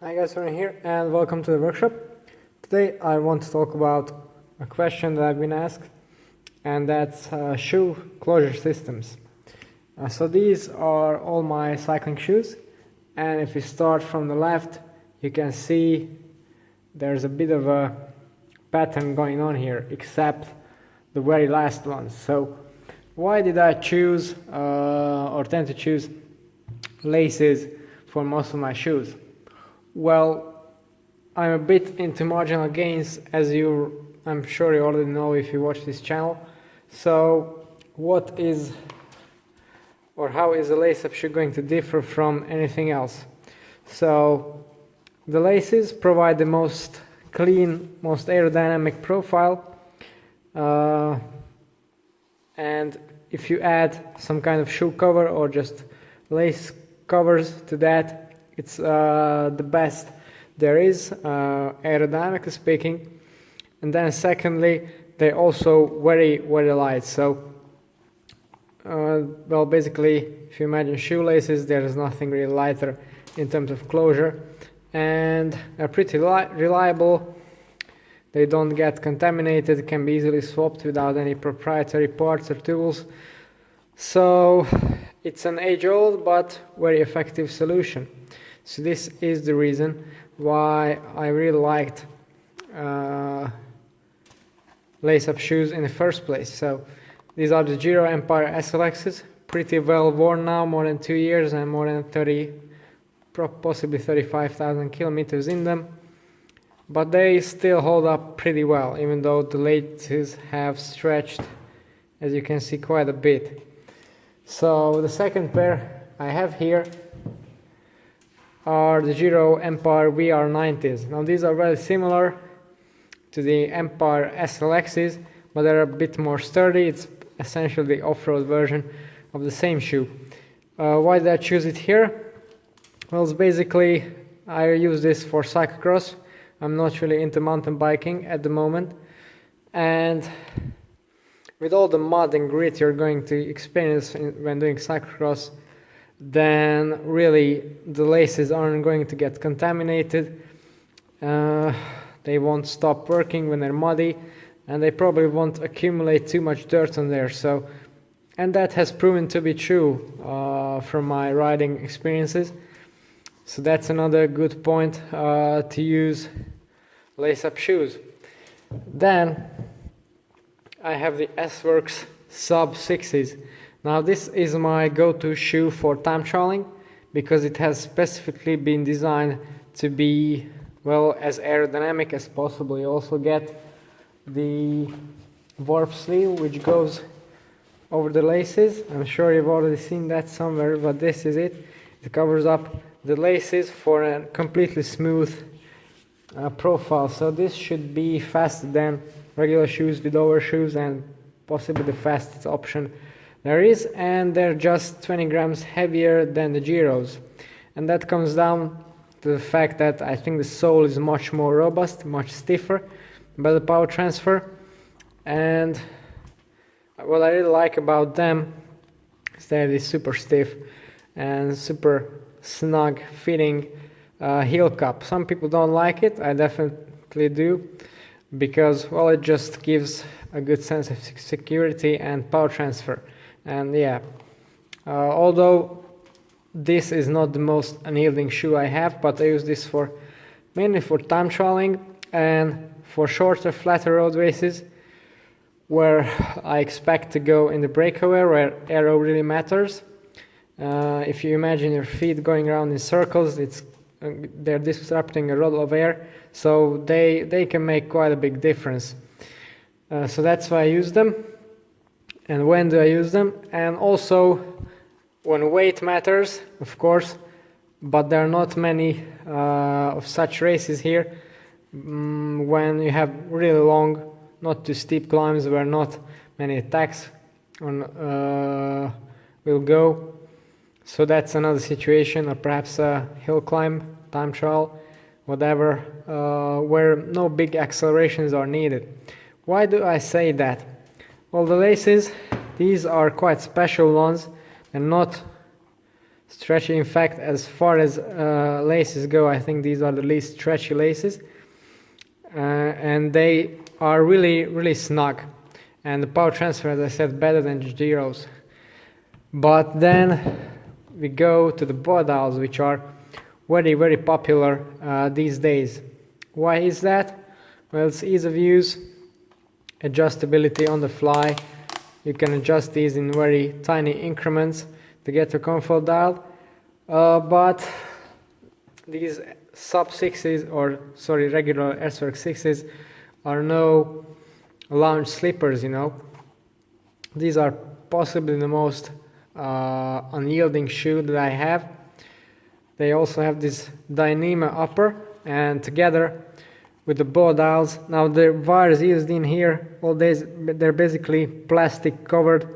Hi guys, Aaron here and welcome to the workshop. Today I want to talk about a question that I've been asked, and that's shoe closure systems. So these are all my cycling shoes, and if we start from the left you can see there's a bit of a pattern going on here, except the very last one. So why did I choose or tend to choose laces for most of my shoes? Well, I'm a bit into marginal gains, as I'm sure you already know if you watch this channel. So how is a lace-up shoe going to differ from anything else? So the laces provide the most clean, most aerodynamic profile, and if you add some kind of shoe cover or just lace covers to that, it's the best there is, aerodynamically speaking. And then secondly, they're also very, very light. So, well, basically, if you imagine shoelaces, there is nothing really lighter in terms of closure. And they're pretty reliable. They don't get contaminated, can be easily swapped without any proprietary parts or tools. So, it's an age-old but very effective solution. So this is the reason why I really liked lace-up shoes in the first place. So these are the Giro Empire SLXs, pretty well worn now, more than 2 years and more than 30, possibly 35,000 kilometers in them. But they still hold up pretty well, even though the laces have stretched, as you can see, quite a bit. So the second pair I have here are the Giro Empire VR90s. Now these are very similar to the Empire SLXs, but they're a bit more sturdy. It's essentially the off-road version of the same shoe. Why did I choose it here? Well, it's basically I use this for cyclocross. I'm not really into mountain biking at the moment, and with all the mud and grit you're going to experience when doing cyclocross, then really the laces aren't going to get contaminated. They won't stop working when they're muddy, and they probably won't accumulate too much dirt on there. And that has proven to be true from my riding experiences. So that's another good point to use lace-up shoes. Then I have the Sworks Sub 6s. Now this is my go-to shoe for time trialing, because it has specifically been designed to be, well, as aerodynamic as possible. You also get the warp sleeve which goes over the laces. I'm sure you've already seen that somewhere, but this is it. It covers up the laces for a completely smooth profile. So this should be faster than regular shoes with overshoes, and possibly the fastest option there is, and they're just 20 grams heavier than the Giros. And that comes down to the fact that I think the sole is much more robust, much stiffer, better power transfer. And what I really like about them is that it's super stiff and super snug fitting heel cup. Some people don't like it, I definitely do, because, well, it just gives a good sense of security and power transfer. And yeah, although this is not the most unyielding shoe I have, but I use this mainly for time trialing and for shorter, flatter road races, where I expect to go in the breakaway, where aero really matters. If you imagine your feet going around in circles, they're disrupting a lot of air, so they can make quite a big difference. So that's why I use them. And when do I use them? And also when weight matters, of course, but there are not many of such races here. When you have really long, not too steep climbs where not many attacks will go. So that's another situation, or perhaps a hill climb, time trial, whatever, where no big accelerations are needed. Why do I say that? Well, the laces, these are quite special ones, and not stretchy. In fact, as far as laces go, I think these are the least stretchy laces, and they are really snug, and the power transfer, as I said, better than the Giros. But then we go to the bow dials, which are very popular these days. Why is that? Well, it's ease of use, adjustability on the fly. You can adjust these in very tiny increments to get a comfort dial. But these sub 6s, or sorry, regular Sworks 6s are no lounge slippers, you know. These are possibly the most unyielding shoe that I have. They also have this Dyneema upper, and together with the bow dials, now the wires used in here, all these, they're basically plastic covered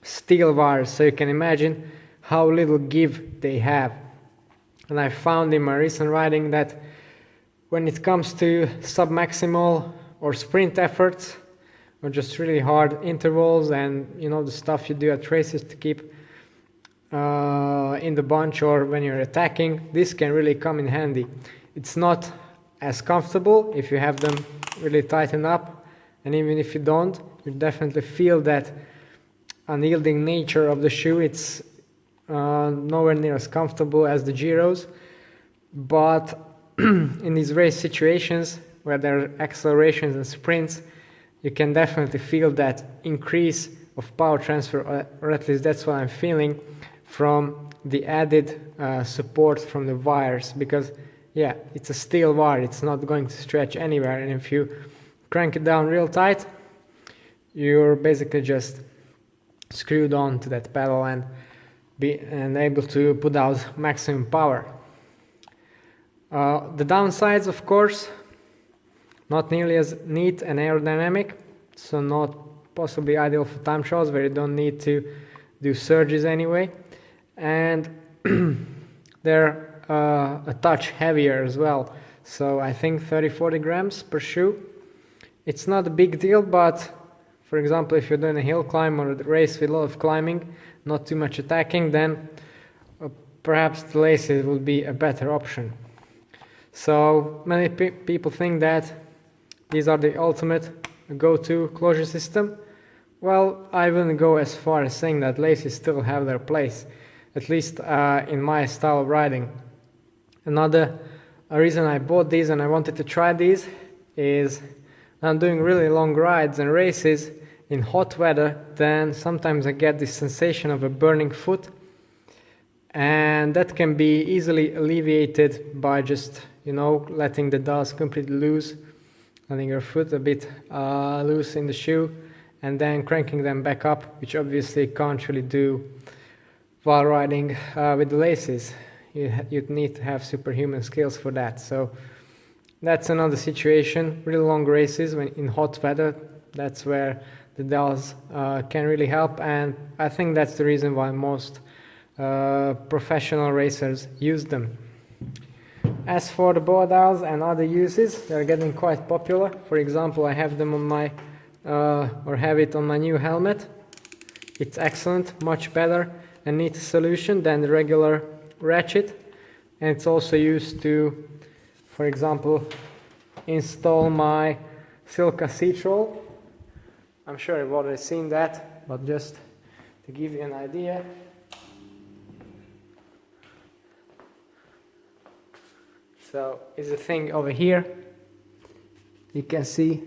steel wires, so you can imagine how little give they have. And I found in my recent riding that when it comes to sub-maximal or sprint efforts, or just really hard intervals, and you know, the stuff you do at races to keep in the bunch or when you're attacking, this can really come in handy. It's not as comfortable if you have them really tightened up, and even if you don't, you definitely feel that unyielding nature of the shoe. It's nowhere near as comfortable as the Giros, but in these race situations where there are accelerations and sprints, you can definitely feel that increase of power transfer, or at least that's what I'm feeling from the added support from the wires, because yeah, it's a steel wire, it's not going to stretch anywhere, and if you crank it down real tight, you're basically just screwed on to that pedal and able to put out maximum power. The downsides, of course, not nearly as neat and aerodynamic, so not possibly ideal for time trials where you don't need to do surges anyway, and they're a touch heavier as well, so I think 30-40 grams per shoe. It's not a big deal, but for example, if you're doing a hill climb or a race with a lot of climbing, not too much attacking, then perhaps the laces would be a better option. So many people think that these are the ultimate go-to closure system. Well, I wouldn't go as far as saying that laces still have their place, at least in my style of riding. Another reason I bought these and I wanted to try these is I'm doing really long rides and races in hot weather, then sometimes I get this sensation of a burning foot, and that can be easily alleviated by just, you know, letting the dust completely loose, letting your foot a bit loose in the shoe, and then cranking them back up, which obviously can't really do while riding with the laces. You'd need to have superhuman skills for that. So that's another situation. Really long races when in hot weather, that's where the dials can really help, and I think that's the reason why most professional racers use them. As for the bow dials and other uses, they're getting quite popular. For example, I have them on my or have it on my new helmet. It's excellent, much better and neater solution than the regular ratchet, and it's also used to, for example, install my Silka seat roll. I'm sure you've already seen that, but just to give you an idea. So is the thing over here. You can see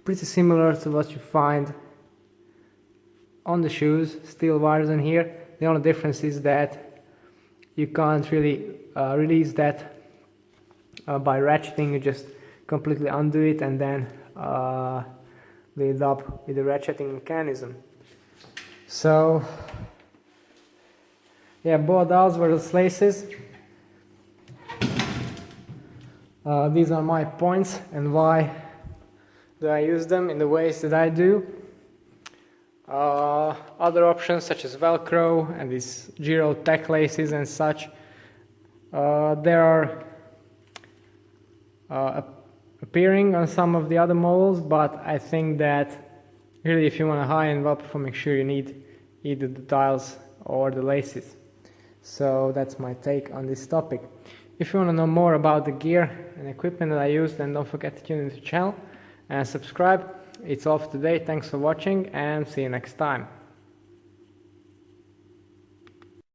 pretty similar to what you find on the shoes, steel wires in here. The only difference is that you can't really release that by ratcheting. You just completely undo it and then lead it up with the ratcheting mechanism. So yeah, bow dials versus laces. These are my points and why do I use them in the ways that I do. Other options such as Velcro and these Giro tech laces and such, there are appearing on some of the other models, but I think that really if you want a high-end well-performing shoe, you need either the dials or the laces. So that's my take on this topic. If you want to know more about the gear and equipment that I use, then don't forget to tune into the channel and subscribe. It's all for today. Thanks for watching and see you next time.